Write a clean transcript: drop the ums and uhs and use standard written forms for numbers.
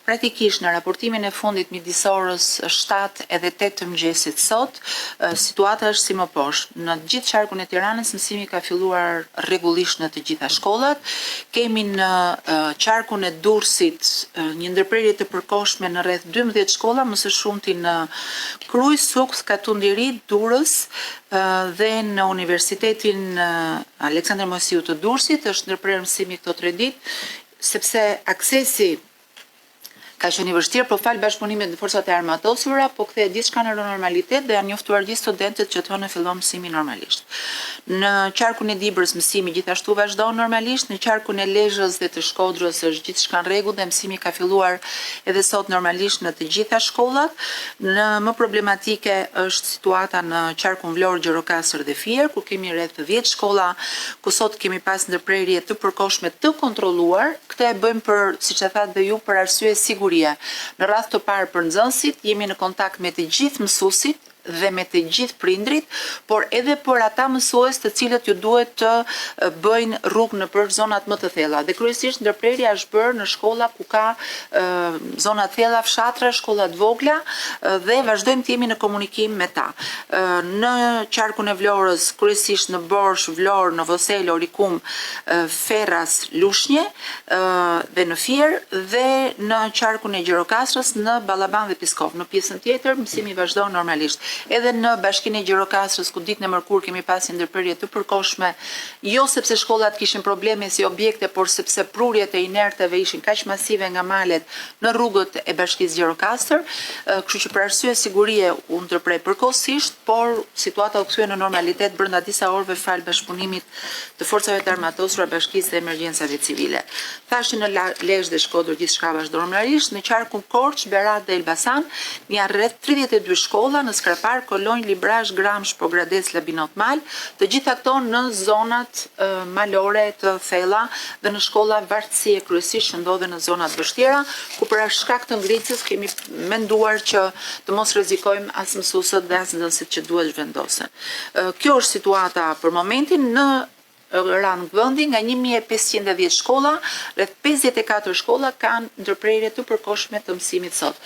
Praktikisht në raportimin e fundit midis orës 7 edhe 8 të mëngjesit sot, situata është si më poshtë. Në gjithë qarkun e Tiranës mësimi ka filluar rregullisht në të gjitha shkollat. Kemi në qarkun e Durrësit një ndërprerje të përkohshme në rreth 12 shkolla, më së shumti në Krujë, Suks, Katundiri, Durrës dhe në Universitetin Aleksandër Mosiu të Durrësit është ndërprerë mësimi këto 3 ditë, sepse aksesi ka qenë i vështirë, por fal bashkëpunimit në forcat e armatosura, po kthehet gjithçka në normalitet dhe janë njoftuar gjithë studentët që të hënë fillon mësimi normalisht. Në qarkun e Dibrës mësimi gjithashtu vazhdon normalisht, në qarkun e Lezhës dhe të Shkodrës është gjithçka në rregull dhe mësimi ka filluar edhe sot normalisht në të gjitha shkollat. Në më problematike është situata në qarkun Vlorë, Gjirokastër dhe Fier, ku kemi rreth 10 shkolla ku sot kemi pas ndërprerje të përkohshme të kontrolluar. Këtë e bëjmë për, siç e thatë dhe ju, për arsye sigurie. Në radhë të parë për nxënësit, jemi në kontakt me të gjithë mësuesit dhe me të gjithë prindrit, por edhe për ata mësues të cilët ju duhet të bëjnë rrugë nëpër zonat më të thella. Dhe kryesisht ndërprerja është bërë në shkolla ku ka zona të thella, fshatra, shkolla të vogla dhe vazhdojmë të jemi në komunikim me ta. Në qarkun e Vlorës, kryesisht në Borsh, Vlorë, Novosel, Orikum, Ferras, Lushnje dhe në Fier, dhe në qarkun e Gjirokastrës në Ballaban dhe Piskov. Në pjesën tjetër mësimi vazhdon normalisht. Edhe në bashkinë e Gjirokastrës, ku ditën e mërkurë kemi pasur ndërprerje të përkohshme, jo sepse shkollat kishin probleme si objekte, por sepse prurjet e inerteve ishin kaq masive nga malet në rrugët e bashkisë Gjirokastër, kështu që për arsye sigurie u ndërprej përkohësisht, por situata u kthye në normalitet brenda disa orëve fal bashkëpunimit të forcave të armatosura, bashkisë dhe emergjencave civile. Thashë në Lezhë dhe Shkodër gjithçka vazhdon normalisht, në qarkun Korç, Berat dhe Elbasan janë rreth 32 shkolla në Skrapar, Kolonjë, Librazh, Gramsh, Pogrades, Labinot Mal, të gjitha këto në zonat malore të thella dhe në shkolla vartësie kryesisht që ndodhen në zonat vështira, ku për shkak të ngritjes kemi menduar që të mos rrezikojmë as mësuesët dhe as nxënësit që duhet zhvendosen. Kjo është situata për momentin. Në rang vendi nga 1510 shkolla, rreth 54 shkolla kanë ndërprerje të përkohshme të mësimit sot.